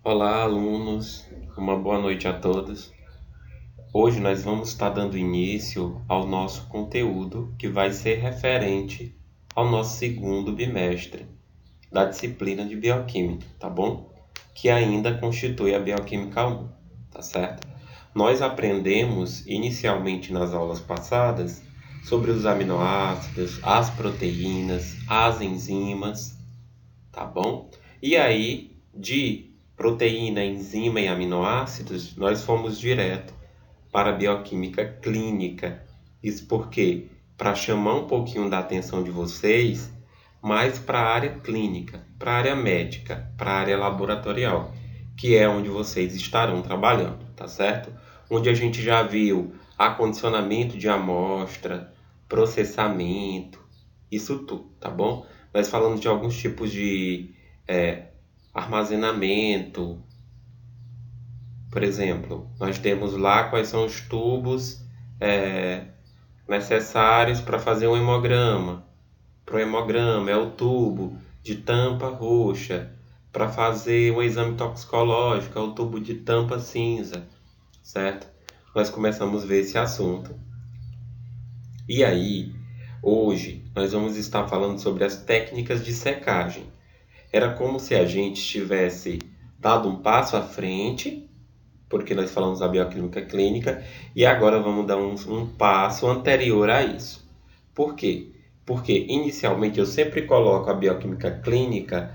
Olá, alunos, uma boa noite a todos. Hoje nós vamos estar dando início ao nosso conteúdo que vai ser referente ao nosso segundo bimestre da disciplina de Bioquímica, tá bom? Que ainda constitui a Bioquímica 1, tá certo? Nós aprendemos inicialmente nas aulas passadas sobre os aminoácidos, as proteínas, as enzimas, tá bom? E aí, de proteína, enzima e aminoácidos, nós fomos direto para a bioquímica clínica. Isso porque, para chamar um pouquinho da atenção de vocês, mais para a área clínica, para a área médica, para a área laboratorial, que é onde vocês estarão trabalhando, tá certo? Onde a gente já viu acondicionamento de amostra, processamento, isso tudo, tá bom? Nós falamos de alguns tipos de é, armazenamento. Por exemplo, nós temos lá quais são os tubos é, necessários para fazer um hemograma. Para o hemograma é o tubo de tampa roxa. Para fazer um exame toxicológico é o tubo de tampa cinza, certo? Nós começamos a ver esse assunto. E aí, hoje, nós vamos estar falando sobre as técnicas de secagem. Era como se a gente tivesse dado um passo à frente, porque nós falamos da bioquímica clínica, e agora vamos dar um passo anterior a isso. Por quê? Porque inicialmente eu sempre coloco a bioquímica clínica,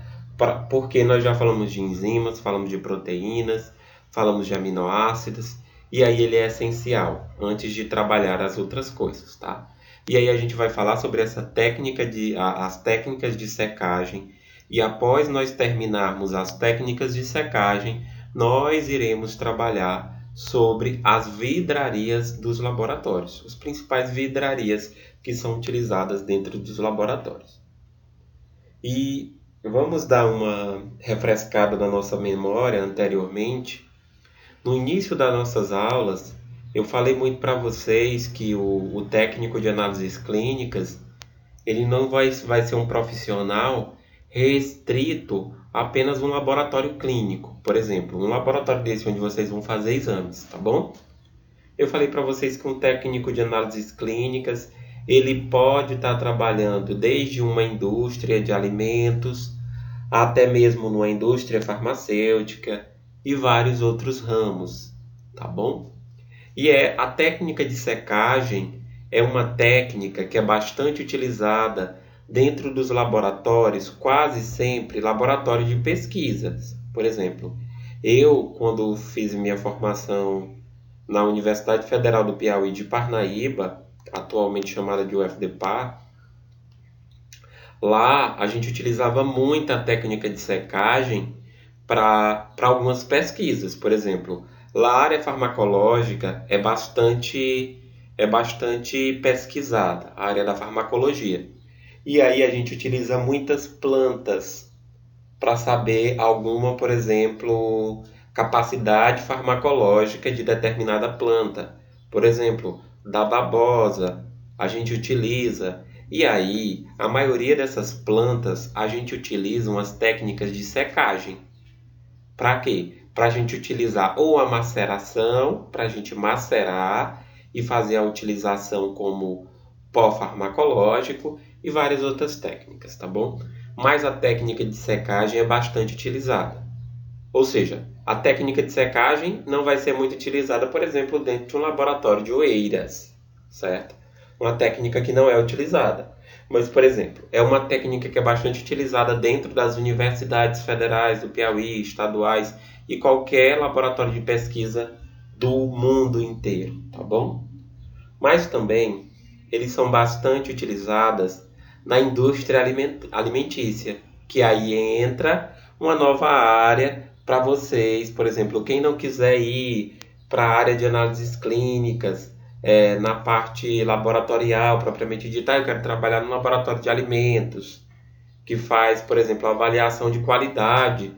porque nós já falamos de enzimas, falamos de proteínas, falamos de aminoácidos, e aí ele é essencial antes de trabalhar as outras coisas, tá? E aí a gente vai falar sobre essa técnica as técnicas de secagem, e após nós terminarmos as técnicas de secagem, nós iremos trabalhar sobre as vidrarias dos laboratórios, as principais vidrarias que são utilizadas dentro dos laboratórios. E vamos dar uma refrescada na nossa memória anteriormente. No início das nossas aulas, eu falei muito para vocês que o técnico de análises clínicas ele não vai ser um profissional restrito a apenas um laboratório clínico. Por exemplo, um laboratório desse onde vocês vão fazer exames, tá bom? Eu falei para vocês que um técnico de análises clínicas, ele pode estar trabalhando desde uma indústria de alimentos, até mesmo numa indústria farmacêutica e vários outros ramos, tá bom? E a técnica de secagem é uma técnica que é bastante utilizada dentro dos laboratórios, quase sempre laboratórios de pesquisas. Por exemplo, eu, quando fiz minha formação na Universidade Federal do Piauí de Parnaíba, atualmente chamada de UFDPar, lá a gente utilizava muito a técnica de secagem para algumas pesquisas. Por exemplo, lá a área farmacológica é bastante pesquisada, a área da farmacologia. E aí a gente utiliza muitas plantas para saber alguma, por exemplo, capacidade farmacológica de determinada planta. Por exemplo, da babosa, a gente utiliza. E aí, a maioria dessas plantas, a gente utiliza umas técnicas de secagem. Para quê? Para a gente utilizar ou a maceração, para a gente macerar e fazer a utilização como pó farmacológico e várias outras técnicas, tá bom? Mas a técnica de secagem é bastante utilizada. Ou seja, a técnica de secagem não vai ser muito utilizada, por exemplo, dentro de um laboratório de Oeiras, certo? Uma técnica que não é utilizada. Mas, por exemplo, é uma técnica que é bastante utilizada dentro das universidades federais do Piauí, estaduais e qualquer laboratório de pesquisa do mundo inteiro, tá bom? Mas também eles são bastante utilizadas na indústria alimentícia, que aí entra uma nova área para vocês. Por exemplo, quem não quiser ir para a área de análises clínicas, na parte laboratorial propriamente dita, eu quero trabalhar no laboratório de alimentos, que faz, por exemplo, a avaliação de qualidade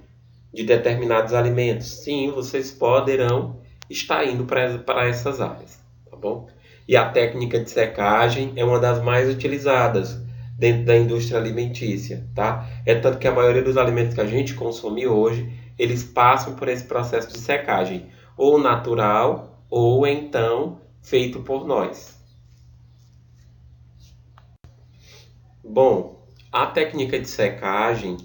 de determinados alimentos. Sim, vocês poderão estar indo para essas áreas, tá bom? E a técnica de secagem é uma das mais utilizadas dentro da indústria alimentícia, tá? É tanto que a maioria dos alimentos que a gente consome hoje, eles passam por esse processo de secagem, ou natural, ou então feito por nós. Bom, a técnica de secagem,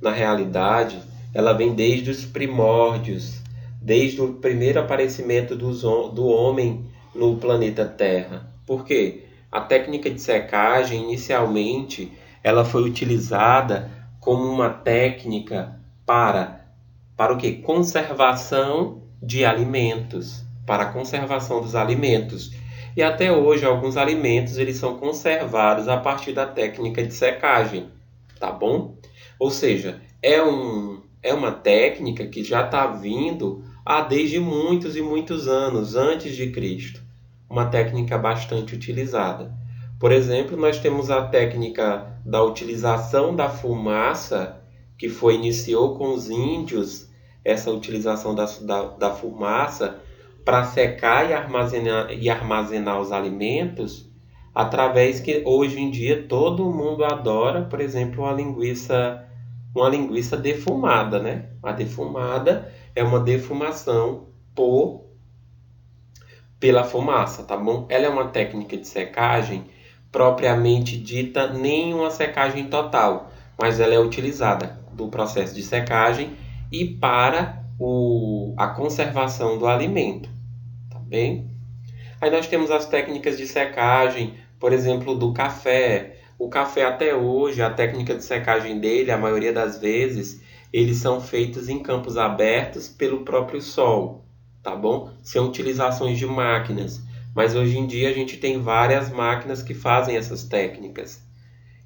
na realidade, ela vem desde os primórdios, desde o primeiro aparecimento do homem no planeta Terra. Por quê? A técnica de secagem, inicialmente, ela foi utilizada como uma técnica para o quê? Conservação de alimentos, para a conservação dos alimentos. E até hoje alguns alimentos eles são conservados a partir da técnica de secagem, tá bom? Ou seja, é uma técnica que já está vindo desde muitos e muitos anos antes de Cristo. Uma técnica bastante utilizada. Por exemplo, nós temos a técnica da utilização da fumaça, que iniciou com os índios, essa utilização da fumaça para secar e armazenar os alimentos, através que hoje em dia todo mundo adora, por exemplo, uma linguiça defumada, né? A defumada é uma defumação pela fumaça, tá bom? Ela é uma técnica de secagem propriamente dita, nem uma secagem total, mas ela é utilizada do processo de secagem e para a conservação do alimento, tá bem? Aí nós temos as técnicas de secagem, por exemplo, do café. O café até hoje, a técnica de secagem dele, a maioria das vezes, eles são feitos em campos abertos pelo próprio sol, tá bom? São utilizações de máquinas, mas hoje em dia a gente tem várias máquinas que fazem essas técnicas.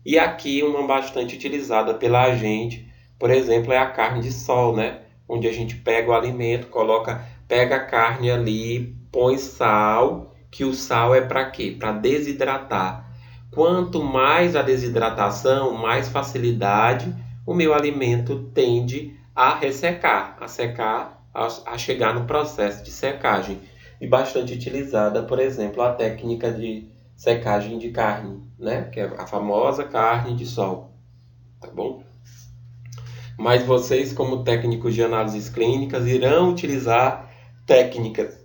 E aqui uma bastante utilizada pela gente, por exemplo, é a carne de sol, né? Onde a gente pega o alimento, pega a carne ali, põe sal, que o sal é para quê? Para desidratar. Quanto mais a desidratação, mais facilidade o meu alimento tende a ressecar, a secar, a chegar no processo de secagem. E bastante utilizada, por exemplo, a técnica de secagem de carne, né? Que é a famosa carne de sol, tá bom? Mas vocês, como técnicos de análises clínicas, irão utilizar técnicas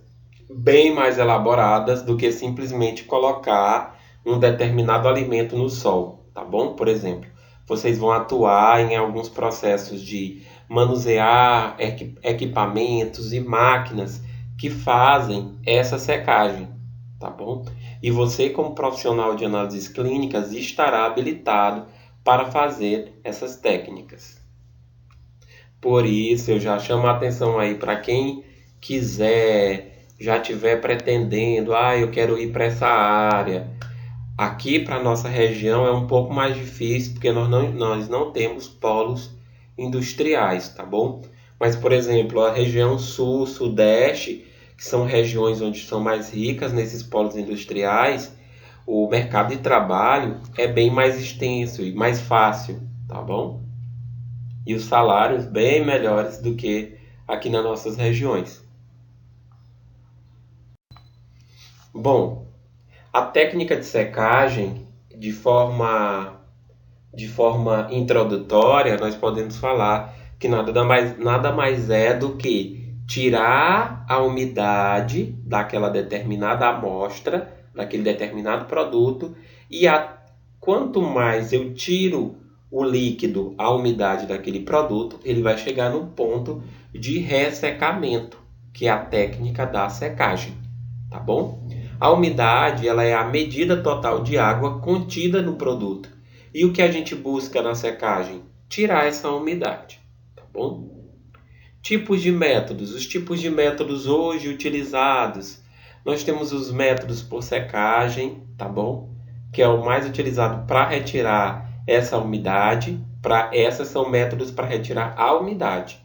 bem mais elaboradas do que simplesmente colocar um determinado alimento no sol, tá bom? Por exemplo, vocês vão atuar em alguns processos de manusear equipamentos e máquinas que fazem essa secagem, tá bom? E você, como profissional de análises clínicas, estará habilitado para fazer essas técnicas. Por isso, eu já chamo a atenção aí para quem quiser, já estiver pretendendo, eu quero ir para essa área. Aqui para a nossa região é um pouco mais difícil, porque nós não temos polos industriais, tá bom? Mas, por exemplo, a região sul, sudeste, que são regiões onde são mais ricas nesses polos industriais, o mercado de trabalho é bem mais extenso e mais fácil, tá bom? E os salários bem melhores do que aqui nas nossas regiões. Bom, a técnica de secagem, de forma introdutória, nós podemos falar que nada mais é do que tirar a umidade daquela determinada amostra, daquele determinado produto, e quanto mais eu tiro o líquido, a umidade daquele produto, ele vai chegar no ponto de ressecamento, que é a técnica da secagem, tá bom? A umidade, ela é a medida total de água contida no produto. E o que a gente busca na secagem? Tirar essa umidade, tá bom? Tipos de métodos. Os tipos de métodos hoje utilizados. Nós temos os métodos por secagem, tá bom? Que é o mais utilizado para retirar essa umidade. Essas são métodos para retirar a umidade.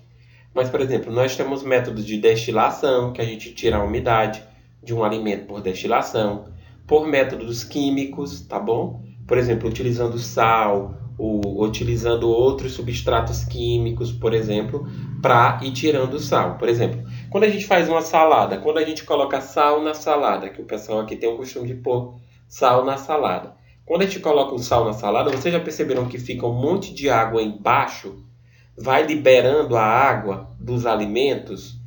Mas, por exemplo, nós temos métodos de destilação, que a gente tira a umidade de um alimento por destilação. Por métodos químicos, tá bom? Por exemplo, utilizando sal, ou utilizando outros substratos químicos, por exemplo, para ir tirando o sal. Por exemplo, quando a gente faz uma salada, quando a gente coloca sal na salada, que o pessoal aqui tem o costume de pôr sal na salada. Quando a gente coloca o sal na salada, vocês já perceberam que fica um monte de água embaixo? Vai liberando a água dos alimentos,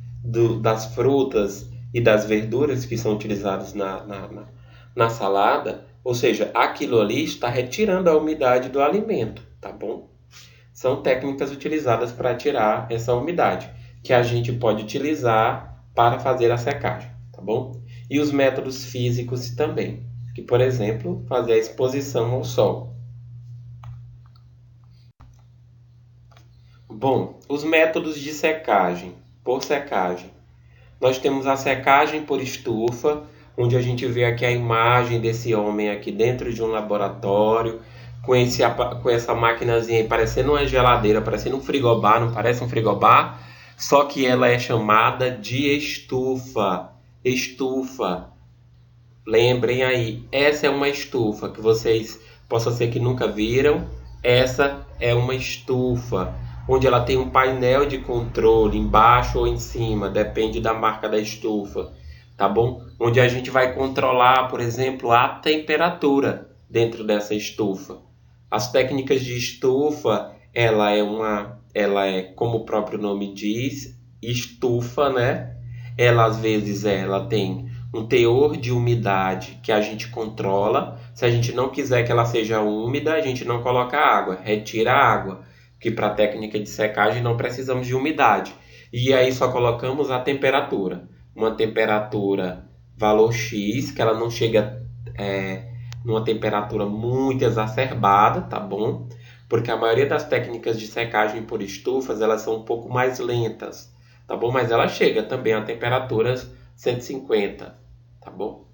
das frutas e das verduras que são utilizadas na salada, ou seja, aquilo ali está retirando a umidade do alimento, tá bom? São técnicas utilizadas para tirar essa umidade, que a gente pode utilizar para fazer a secagem, tá bom? E os métodos físicos também, que, por exemplo, fazer a exposição ao sol. Bom, os métodos de secagem, por secagem. Nós temos a secagem por estufa, onde a gente vê aqui a imagem desse homem aqui dentro de um laboratório, com essa maquinazinha aí parecendo uma geladeira, parecendo um frigobar, não parece um frigobar? Só que ela é chamada de estufa. Estufa. Lembrem aí, essa é uma estufa que vocês possam ser que nunca viram. Essa é uma estufa, onde ela tem um painel de controle embaixo ou em cima, depende da marca da estufa, tá bom? Onde a gente vai controlar, por exemplo, a temperatura dentro dessa estufa. As técnicas de estufa, ela é como o próprio nome diz, estufa, né? Ela às vezes ela tem um teor de umidade que a gente controla. Se a gente não quiser que ela seja úmida, a gente não coloca água, retira a água, que para a técnica de secagem não precisamos de umidade. E aí só colocamos a temperatura, uma temperatura valor X, que ela não chega numa temperatura muito exacerbada, tá bom? Porque a maioria das técnicas de secagem por estufas, elas são um pouco mais lentas, tá bom? Mas ela chega também a temperaturas 150, tá bom?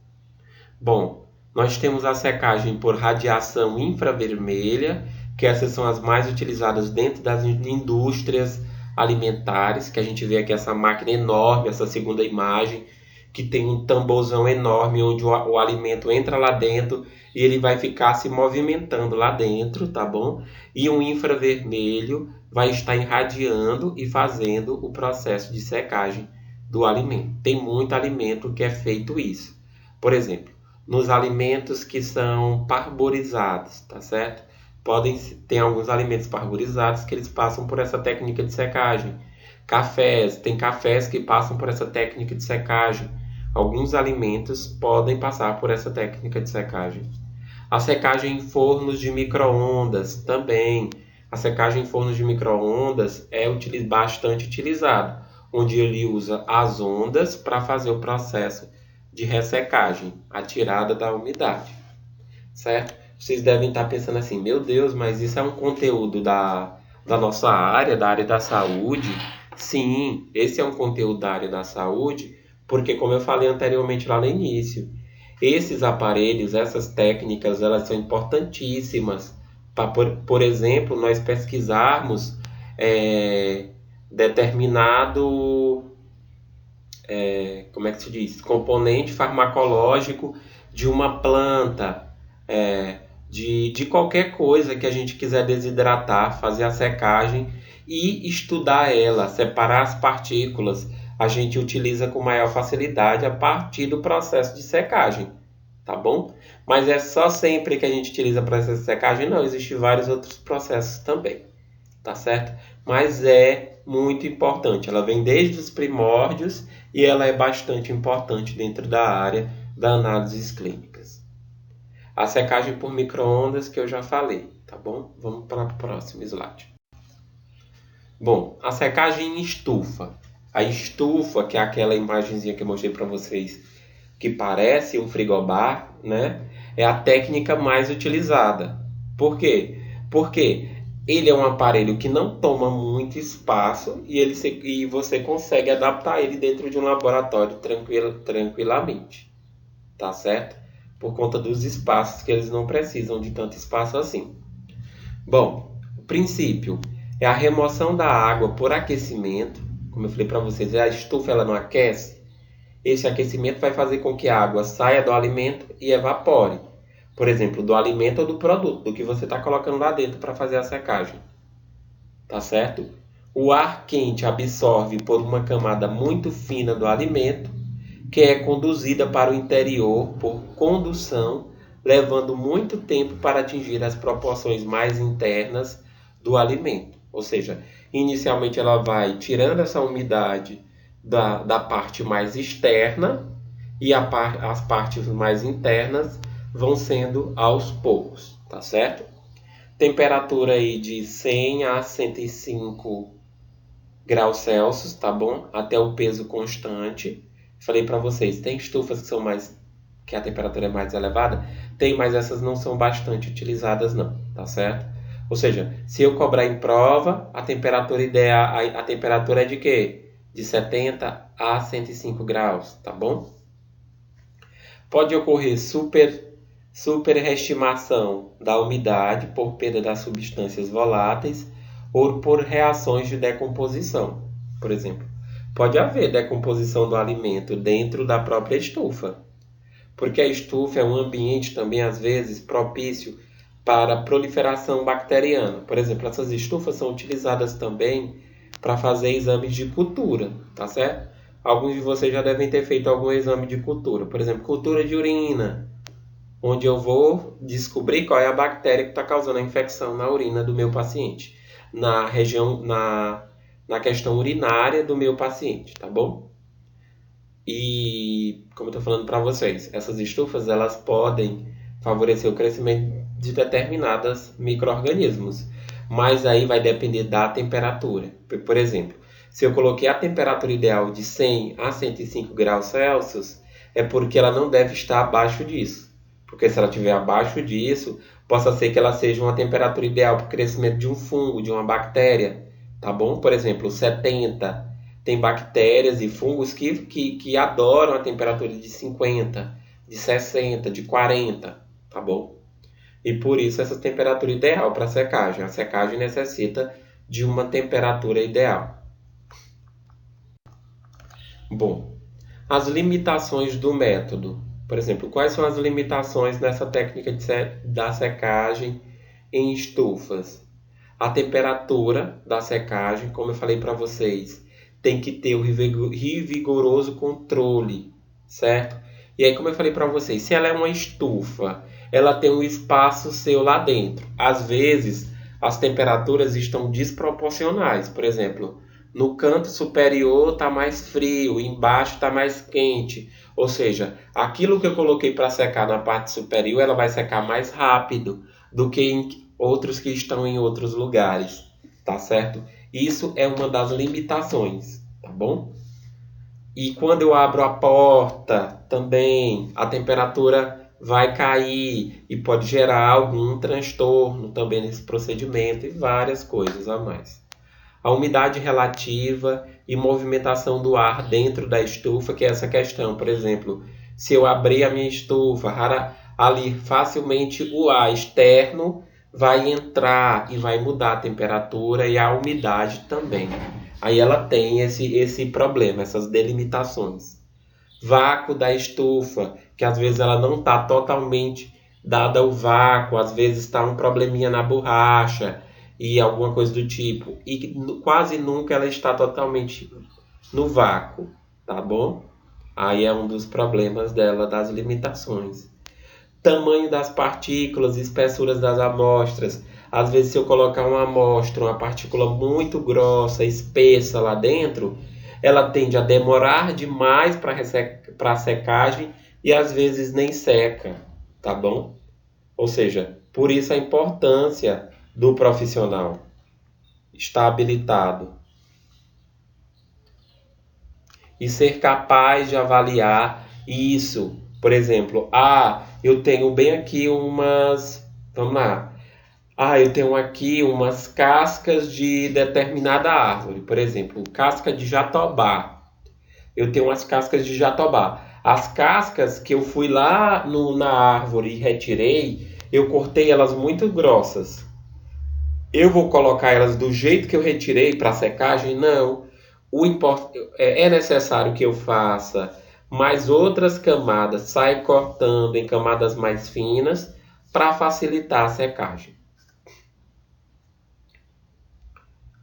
Bom, nós temos a secagem por radiação infravermelha, que essas são as mais utilizadas dentro das indústrias alimentares, que a gente vê aqui essa máquina enorme, essa segunda imagem, que tem um tamborzão enorme onde o alimento entra lá dentro e ele vai ficar se movimentando lá dentro, tá bom? E um infravermelho vai estar irradiando e fazendo o processo de secagem do alimento. Tem muito alimento que é feito isso. Por exemplo, nos alimentos que são parborizados, tá certo? Tem alguns alimentos parborizados que eles passam por essa técnica de secagem. Tem cafés que passam por essa técnica de secagem. Alguns alimentos podem passar por essa técnica de secagem. A secagem em fornos de micro-ondas também. A secagem em fornos de micro-ondas é bastante utilizada, onde ele usa as ondas para fazer o processo de ressecagem, a tirada da umidade, certo? Vocês devem estar pensando assim, meu Deus, mas isso é um conteúdo da nossa área, da área da saúde? Sim, esse é um conteúdo da área da saúde, porque como eu falei anteriormente lá no início, esses aparelhos, essas técnicas, elas são importantíssimas para, por exemplo, nós pesquisarmos determinado, como é que se diz? Componente farmacológico de uma planta, de qualquer coisa que a gente quiser desidratar, fazer a secagem e estudar ela, separar as partículas, a gente utiliza com maior facilidade a partir do processo de secagem, tá bom? Mas é só sempre que a gente utiliza o processo de secagem? Não, existem vários outros processos também, tá certo? Mas é muito importante, ela vem desde os primórdios e ela é bastante importante dentro da área da análises clínicas. A secagem por micro-ondas que eu já falei, tá bom? Vamos para o próximo slide. Bom, a secagem em estufa. A estufa, que é aquela imagenzinha que eu mostrei para vocês, que parece um frigobar, né? É a técnica mais utilizada. Por quê? Porque ele é um aparelho que não toma muito espaço e você consegue adaptar ele dentro de um laboratório tranquilamente, tá certo? Por conta dos espaços que eles não precisam de tanto espaço assim. Bom, o princípio é a remoção da água por aquecimento. Como eu falei para vocês, a estufa ela não aquece. Esse aquecimento vai fazer com que a água saia do alimento e evapore. Por exemplo, do alimento ou do produto, do que você está colocando lá dentro para fazer a secagem. Tá certo? O ar quente absorve por uma camada muito fina do alimento, que é conduzida para o interior por condução, levando muito tempo para atingir as proporções mais internas do alimento. Ou seja, Inicialmente ela vai tirando essa umidade da parte mais externa e as partes mais internas vão sendo aos poucos, tá certo? Temperatura aí de 100 a 105 graus Celsius, tá bom? Até o peso constante. Falei para vocês, tem estufas que são mais que a temperatura é mais elevada, tem, mas essas não são bastante utilizadas não, tá certo? Ou seja, se eu cobrar em prova, a temperatura ideal, a temperatura é de quê? De 70 a 105 graus, tá bom? Pode ocorrer superestimação da umidade por perda das substâncias voláteis ou por reações de decomposição. Por exemplo, pode haver decomposição do alimento dentro da própria estufa, porque a estufa é um ambiente também, às vezes, propício para a proliferação bacteriana. Por exemplo, essas estufas são utilizadas também para fazer exames de cultura, tá certo? Alguns de vocês já devem ter feito algum exame de cultura. Por exemplo, cultura de urina, onde eu vou descobrir qual é a bactéria que está causando a infecção na urina do meu paciente, na questão urinária do meu paciente, tá bom? E, como eu estou falando para vocês, essas estufas elas podem favorecer o crescimento de determinados micro-organismos, mas aí vai depender da temperatura. Por exemplo, se eu coloquei a temperatura ideal de 100 a 105 graus Celsius, é porque ela não deve estar abaixo disso. Porque se ela estiver abaixo disso, possa ser que ela seja uma temperatura ideal para o crescimento de um fungo, de uma bactéria, tá bom? Por exemplo, 70 tem bactérias e fungos que adoram a temperatura de 50, de 60, de 40, tá bom? E por isso essa temperatura ideal para a secagem. A secagem necessita de uma temperatura ideal. Bom, as limitações do método. Por exemplo, quais são as limitações nessa técnica da secagem em estufas? A temperatura da secagem, como eu falei para vocês, tem que ter o rigoroso controle, certo? E aí, como eu falei para vocês, se ela é uma estufa, ela tem um espaço seu lá dentro. Às vezes, as temperaturas estão desproporcionais. Por exemplo, no canto superior está mais frio, embaixo está mais quente. Ou seja, aquilo que eu coloquei para secar na parte superior, ela vai secar mais rápido do que em outros que estão em outros lugares, tá certo? Isso é uma das limitações, tá bom? E quando eu abro a porta, também a temperatura vai cair e pode gerar algum transtorno também nesse procedimento e várias coisas a mais. A umidade relativa e movimentação do ar dentro da estufa, que é essa questão. Por exemplo, se eu abrir a minha estufa, ali facilmente o ar externo vai entrar e vai mudar a temperatura e a umidade também. Aí ela tem esse problema, essas delimitações. Vácuo da estufa, que às vezes ela não está totalmente dada ao vácuo, às vezes está um probleminha na borracha e alguma coisa do tipo. E quase nunca ela está totalmente no vácuo, tá bom? Aí é um dos problemas dela, das limitações. Tamanho das partículas, espessuras das amostras. Às vezes, se eu colocar uma amostra, uma partícula muito grossa, espessa lá dentro, ela tende a demorar demais para a secagem e às vezes nem seca, tá bom? Ou seja, por isso a importância do profissional estar habilitado e ser capaz de avaliar isso. Por exemplo, eu tenho bem aqui vamos lá. Eu tenho aqui umas cascas de determinada árvore. Por exemplo, casca de jatobá. Eu tenho umas cascas de jatobá. As cascas que eu fui lá na árvore e retirei, eu cortei elas muito grossas. Eu vou colocar elas do jeito que eu retirei para secagem? Não. É necessário que eu faça mais outras camadas, sai cortando em camadas mais finas para facilitar a secagem.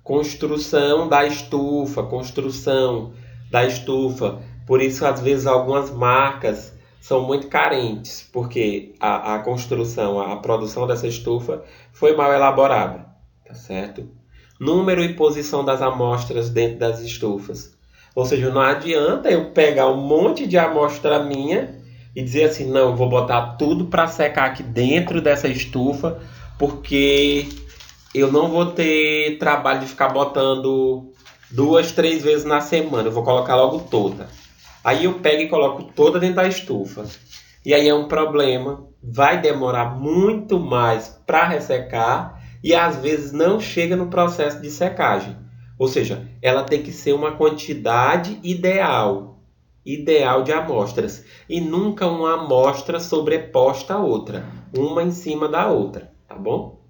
Construção da estufa. Por isso, às vezes, algumas marcas são muito carentes, porque a construção, a produção dessa estufa foi mal elaborada, tá certo? número e posição das amostras dentro das estufas. Ou seja, não adianta eu pegar um monte de amostra minha e dizer assim, não, vou botar tudo para secar aqui dentro dessa estufa, porque eu não vou ter trabalho de ficar botando 2, 3 vezes na semana. Eu vou colocar logo toda. Aí eu pego e coloco toda dentro da estufa. E aí é um problema. Vai demorar muito mais para ressecar e às vezes não chega no processo de secagem. Ou seja, ela tem que ser uma quantidade ideal de amostras. E nunca uma amostra sobreposta a outra. Uma em cima da outra. Tá bom?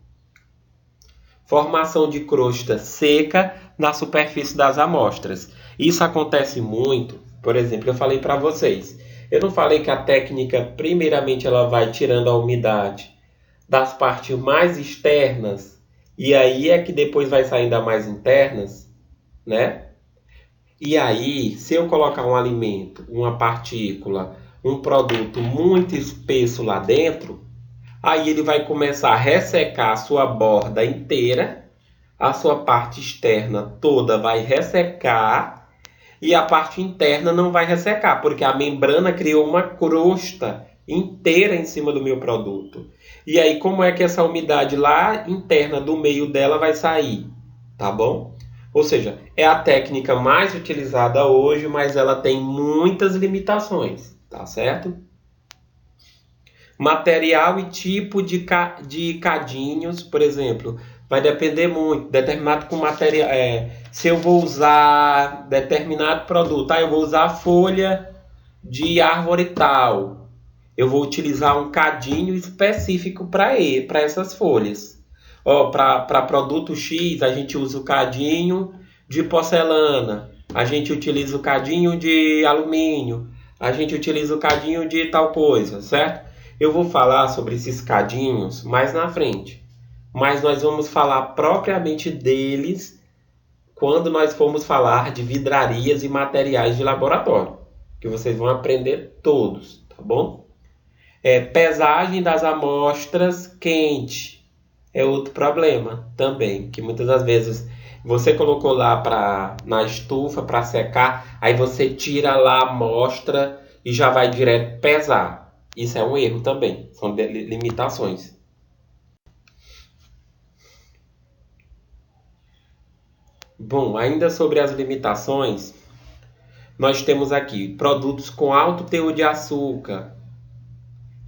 Formação de crosta seca na superfície das amostras. Isso acontece muito. Por exemplo, eu falei para vocês. Eu não falei que a técnica, primeiramente, ela vai tirando a umidade das partes mais externas. E aí é que depois vai saindo as mais internas, né? E aí, se eu colocar um alimento, uma partícula, um produto muito espesso lá dentro, aí ele vai começar a ressecar a sua borda inteira, a sua parte externa toda vai ressecar e a parte interna não vai ressecar, porque a membrana criou uma crosta inteira em cima do meu produto. E aí, como é que essa umidade lá interna do meio dela vai sair? Tá bom? Ou seja, é a técnica mais utilizada hoje, mas ela tem muitas limitações, tá certo? Material e tipo de cadinhos, por exemplo, vai depender muito. Determinado com material, se eu vou usar determinado produto, eu vou usar folha de árvore tal. Eu vou utilizar um cadinho específico para essas folhas. Para produto X, a gente usa o cadinho de porcelana, a gente utiliza o cadinho de alumínio, a gente utiliza o cadinho de tal coisa, certo? Eu vou falar sobre esses cadinhos mais na frente, mas nós vamos falar propriamente deles quando nós formos falar de vidrarias e materiais de laboratório, que vocês vão aprender todos, tá bom? Pesagem das amostras quente é outro problema também, que muitas das vezes você colocou lá na estufa para secar, aí você tira lá a amostra e já vai direto pesar. Isso é um erro também, são limitações. Bom, ainda sobre as limitações, nós temos aqui produtos com alto teor de açúcar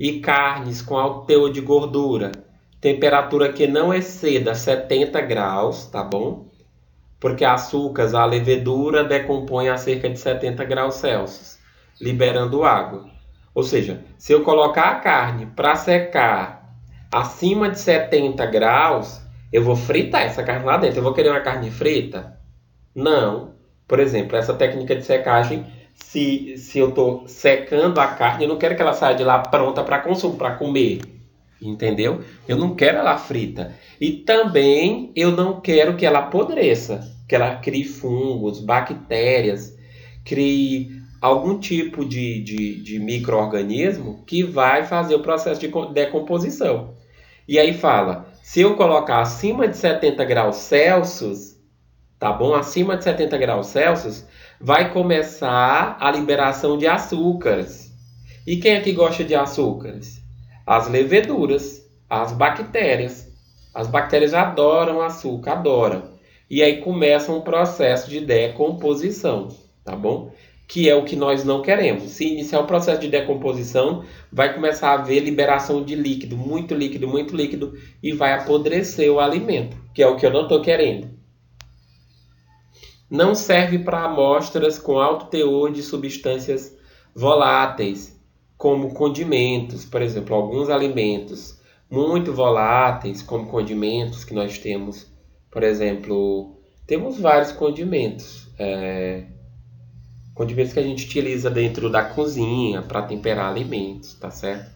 e carnes com alto teor de gordura. Temperatura que não exceda 70 graus, tá bom? Porque açúcares, a levedura decompõe a cerca de 70 graus Celsius, liberando água. Ou seja, se eu colocar a carne para secar acima de 70 graus, eu vou fritar essa carne lá dentro. Eu vou querer uma carne frita? Não. Por exemplo, essa técnica de secagem, se eu estou secando a carne, eu não quero que ela saia de lá pronta para consumo, para comer. Entendeu? Eu não quero ela frita. E também eu não quero que ela apodreça, que ela crie fungos, bactérias, crie algum tipo de micro-organismo que vai fazer o processo de decomposição. E aí fala, se eu colocar acima de 70 graus Celsius, tá bom? Acima de 70 graus Celsius, vai começar a liberação de açúcares. E quem é que gosta de açúcares? As leveduras, as bactérias. As bactérias adoram açúcar, adoram. E aí começa um processo de decomposição, tá bom? Que é o que nós não queremos. Se iniciar o processo de decomposição, vai começar a haver liberação de líquido, muito líquido, e vai apodrecer o alimento, que é o que eu não estou querendo. Não serve para amostras com alto teor de substâncias voláteis, como condimentos, por exemplo, alguns alimentos muito voláteis, como condimentos que nós temos, por exemplo, temos vários condimentos, condimentos que a gente utiliza dentro da cozinha para temperar alimentos, tá certo?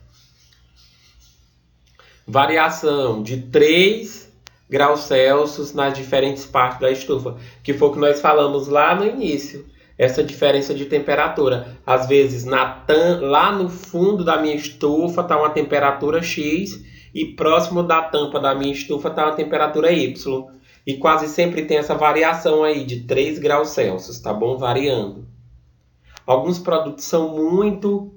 Variação de 3 graus Celsius nas diferentes partes da estufa, que foi o que nós falamos lá no início. Essa diferença de temperatura. Às vezes, lá no fundo da minha estufa está uma temperatura X e próximo da tampa da minha estufa está uma temperatura Y. E quase sempre tem essa variação aí de 3 graus Celsius, tá bom? Variando. Alguns produtos são muito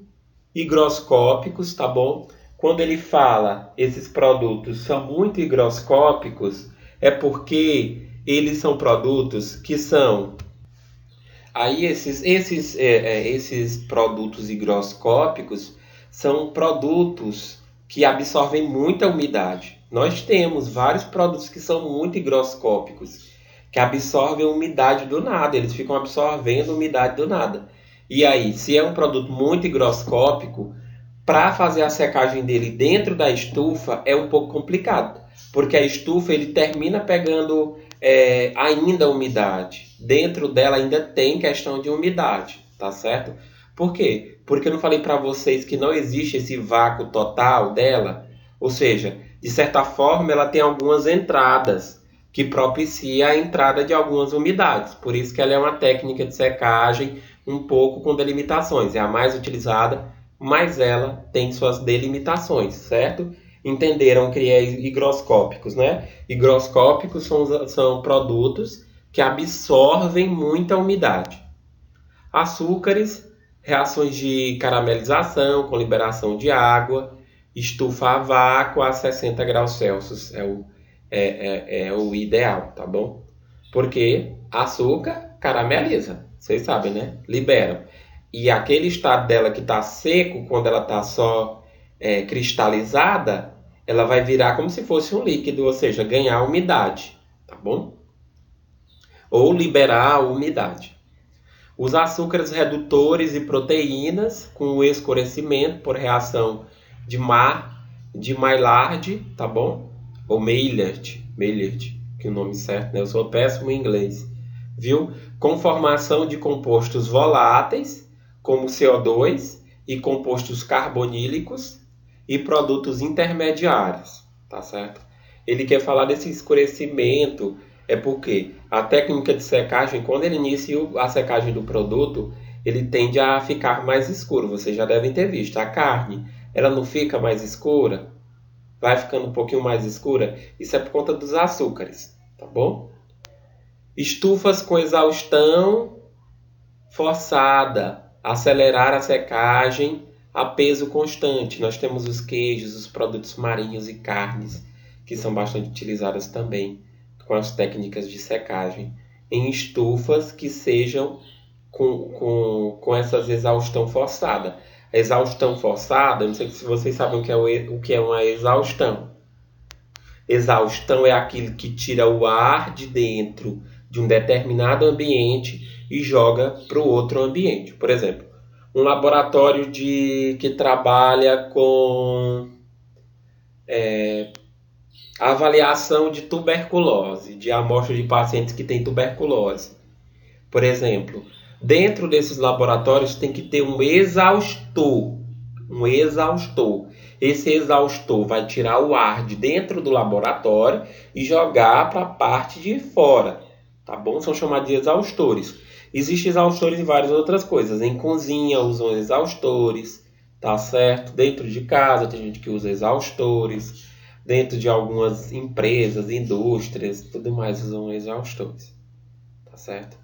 higroscópicos, tá bom? Quando ele fala esses produtos são muito higroscópicos, é porque eles são produtos que são... Aí esses produtos higroscópicos são produtos que absorvem muita umidade. Nós temos vários produtos que são muito higroscópicos, que absorvem umidade do nada, eles ficam absorvendo umidade do nada. E aí, se é um produto muito higroscópico, para fazer a secagem dele dentro da estufa é um pouco complicado, porque a estufa ele termina pegando ainda umidade. Dentro dela ainda tem questão de umidade, tá certo? Por quê? Porque eu não falei para vocês que não existe esse vácuo total dela, ou seja, de certa forma ela tem algumas entradas que propicia a entrada de algumas umidades. Por isso que ela é uma técnica de secagem um pouco com delimitações. É a mais utilizada, mas ela tem suas delimitações, certo? Entenderam que é higroscópicos, né? Higroscópicos são produtos que absorvem muita umidade. Açúcares, reações de caramelização com liberação de água, estufa a vácuo a 60 graus Celsius é o ideal, tá bom? Porque açúcar carameliza, vocês sabem, né? Libera. E aquele estado dela que está seco, quando ela está só cristalizada, ela vai virar como se fosse um líquido, ou seja, ganhar umidade, tá bom? Ou liberar a umidade. Os açúcares redutores e proteínas com o escurecimento por reação de Maillard, tá bom? Ou Maillard, que é o nome certo, né? Eu sou péssimo em inglês, viu? Com formação de compostos voláteis, como CO2 e compostos carbonílicos e produtos intermediários, tá certo? Ele quer falar desse escurecimento, é porque a técnica de secagem, quando ele inicia a secagem do produto, ele tende a ficar mais escuro. Vocês já devem ter visto. A carne, ela não fica mais escura? Vai ficando um pouquinho mais escura? Isso é por conta dos açúcares, tá bom? Estufas com exaustão forçada, acelerar a secagem a peso constante. Nós temos os queijos, os produtos marinhos e carnes, que são bastante utilizadas também com as técnicas de secagem, em estufas que sejam com essas exaustão forçada. A exaustão forçada, não sei se vocês sabem o que é uma exaustão. Exaustão é aquilo que tira o ar de dentro de um determinado ambiente e joga para o outro ambiente. Por exemplo, um laboratório que trabalha com a avaliação de tuberculose, de amostra de pacientes que têm tuberculose. Por exemplo, dentro desses laboratórios tem que ter um exaustor. Esse exaustor vai tirar o ar de dentro do laboratório e jogar para a parte de fora, tá bom? São chamados de exaustores. Existem exaustores em várias outras coisas. Em cozinha usam exaustores, tá certo? Dentro de casa tem gente que usa exaustores. Dentro de algumas empresas, indústrias, tudo mais usam exaustores, tá certo?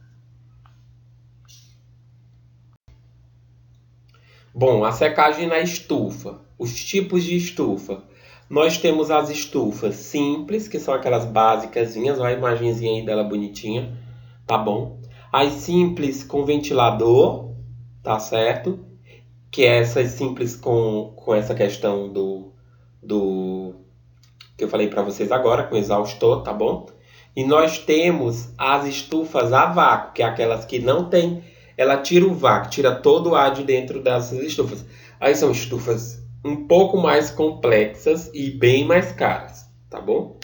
Bom, a secagem na estufa. Os tipos de estufa. Nós temos as estufas simples, que são aquelas básicasinhas, olha a imagenzinha aí dela bonitinha, tá bom? As simples com ventilador, tá certo? Que é essas simples com essa questão do que eu falei para vocês agora, com exaustor, tá bom? E nós temos as estufas a vácuo, que é aquelas que não tem... Ela tira o vácuo, tira todo o ar de dentro dessas estufas. Aí são estufas um pouco mais complexas e bem mais caras, tá bom?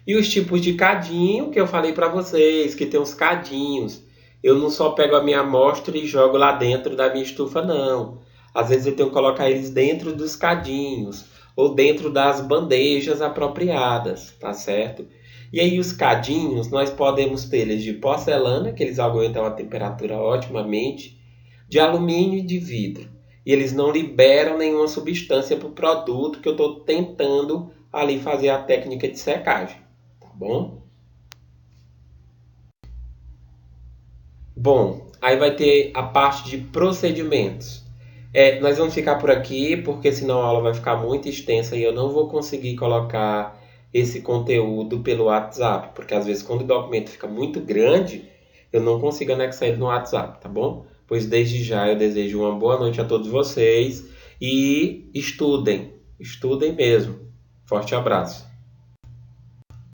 E os tipos de cadinho, que eu falei para vocês, que tem os cadinhos. Eu não só pego a minha amostra e jogo lá dentro da minha estufa, não. Às vezes eu tenho que colocar eles dentro dos cadinhos ou dentro das bandejas apropriadas, tá certo? E aí os cadinhos, nós podemos ter eles de porcelana, que eles aguentam a temperatura otimamente, de alumínio e de vidro. E eles não liberam nenhuma substância para o produto que eu estou tentando ali fazer a técnica de secagem, tá bom? Bom, aí vai ter a parte de procedimentos. Nós vamos ficar por aqui, porque senão a aula vai ficar muito extensa e eu não vou conseguir colocar esse conteúdo pelo WhatsApp, porque às vezes quando o documento fica muito grande, eu não consigo anexar ele no WhatsApp, tá bom? Pois desde já eu desejo uma boa noite a todos vocês e estudem, estudem mesmo. Forte abraço.